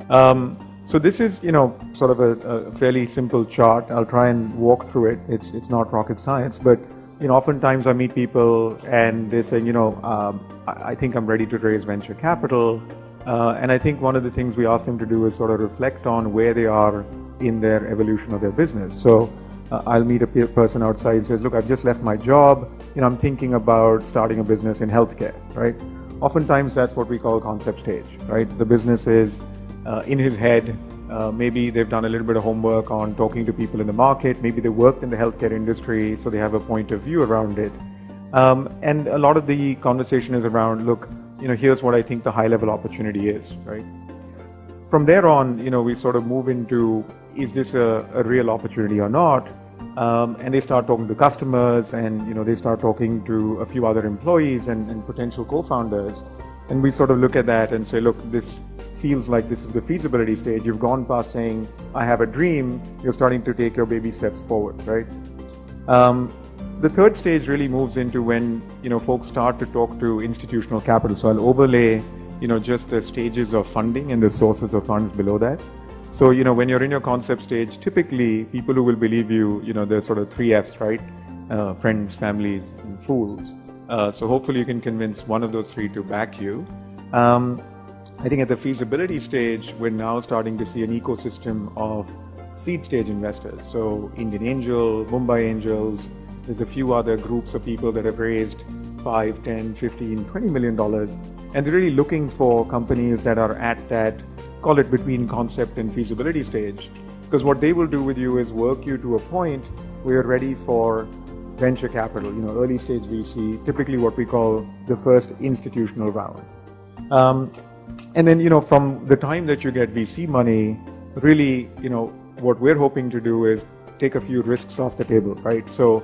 So this is, sort of a fairly simple chart. I'll try and walk through it. It's not rocket science, but oftentimes I meet people and they're saying, I think I'm ready to raise venture capital, and I think one of the things we ask them to do is sort of reflect on where they are in their evolution of their business. So I'll meet a person outside and says, look, I've just left my job. I'm thinking about starting a business in healthcare, right? Oftentimes that's what we call concept stage, right? The business is in his head. Maybe they've done a little bit of homework on talking to people in the market. Maybe they worked in the healthcare industry, so they have a point of view around it. And a lot of the conversation is around, look, here's what I think the high level opportunity is, right? From there on, we sort of move into, is this a real opportunity or not? And they start talking to customers, and they start talking to a few other employees and potential co-founders. And we sort of look at that and say, look, this feels like this is the feasibility stage. You've gone past saying, I have a dream. You're starting to take your baby steps forward, right? The third stage really moves into when, folks start to talk to institutional capital. So I'll overlay, just the stages of funding and the sources of funds below that. So, when you're in your concept stage, typically people who will believe you, there's sort of 3 F's, right? Friends, families, and fools. So hopefully you can convince one of those 3 to back you. I think at the feasibility stage, we're now starting to see an ecosystem of seed stage investors. So Indian Angel, Mumbai Angels, there's a few other groups of people that have raised $5, $10, $15, $20 million. And they're really looking for companies that are at that, call it between concept and feasibility stage. Because what they will do with you is work you to a point where you're ready for venture capital, early stage VC, typically what we call the first institutional round. And then, from the time that you get VC money, really, what we're hoping to do is take a few risks off the table, right? So,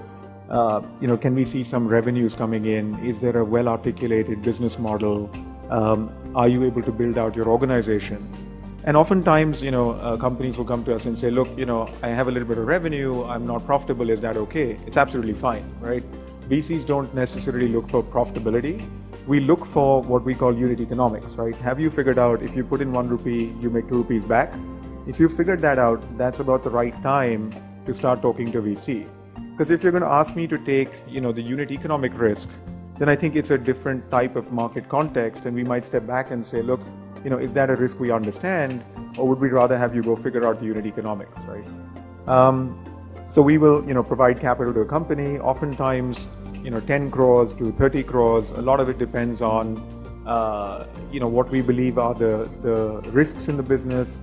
can we see some revenues coming in? Is there a well-articulated business model? Are you able to build out your organization? And oftentimes, companies will come to us and say, look, I have a little bit of revenue, I'm not profitable, is that okay? It's absolutely fine, right? VCs don't necessarily look for profitability. We look for what we call unit economics, right? Have you figured out if you put in 1 rupee, you make 2 rupees back? If you figured that out, that's about the right time to start talking to VC. Because if you're going to ask me to take, the unit economic risk, then I think it's a different type of market context, and we might step back and say, look, is that a risk we understand, or would we rather have you go figure out the unit economics, right? So we will, provide capital to a company, oftentimes, 10 crores to 30 crores. A lot of it depends on, what we believe are the risks in the business.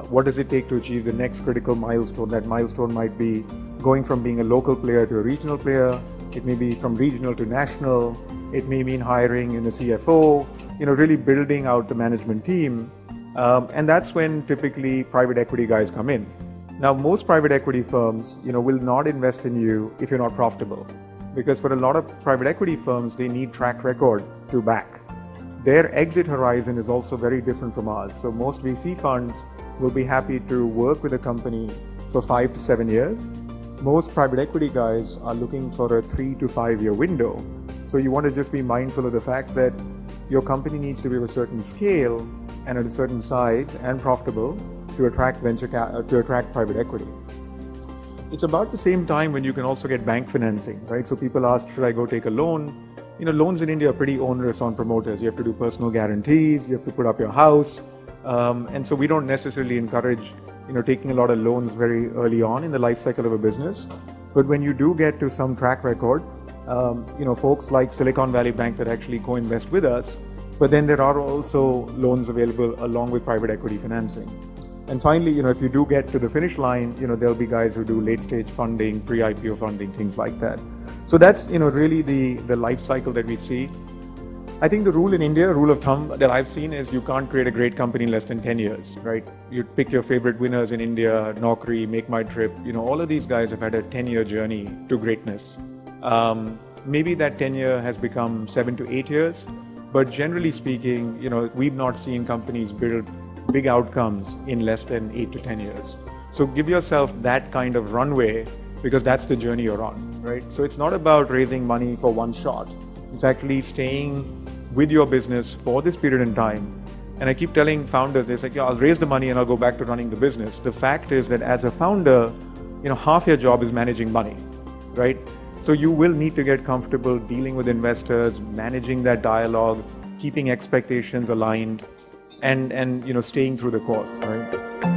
What does it take to achieve the next critical milestone? That milestone might be going from being a local player to a regional player. It may be from regional to national. It may mean hiring in a CFO, really building out the management team. And that's when typically private equity guys come in. Now, most private equity firms, will not invest in you if you're not profitable. Because for a lot of private equity firms, they need track record to back. Their exit horizon is also very different from ours. So most VC funds will be happy to work with a company for 5 to 7 years. Most private equity guys are looking for a 3 to 5 year window. So you want to just be mindful of the fact that your company needs to be of a certain scale and at a certain size and profitable to attract private equity. It's about the same time when you can also get bank financing, right? So people ask, should I go take a loan? Loans in India are pretty onerous on promoters. You have to do personal guarantees, you have to put up your house. And so we don't necessarily encourage, taking a lot of loans very early on in the life cycle of a business. But when you do get to some track record, folks like Silicon Valley Bank that actually co-invest with us, but then there are also loans available along with private equity financing. And finally, if you do get to the finish line, there'll be guys who do late stage funding, pre-IPO funding, things like that. So that's, really the life cycle that we see. I think the rule in India, rule of thumb that I've seen is you can't create a great company in less than 10 years, right? You pick your favorite winners in India, Naukri, Make My Trip, all of these guys have had a 10-year journey to greatness. Maybe that tenure has become 7 to 8 years, but generally speaking, we've not seen companies build big outcomes in less than 8 to 10 years. So give yourself that kind of runway because that's the journey you're on, right? So it's not about raising money for one shot. It's actually staying with your business for this period in time And I keep telling founders, they're like, yeah, I'll raise the money and I'll go back to running the business. The fact is that as a founder, half your job is managing money, right? So you will need to get comfortable dealing with investors, managing that dialogue, keeping expectations aligned, and staying through the course, right?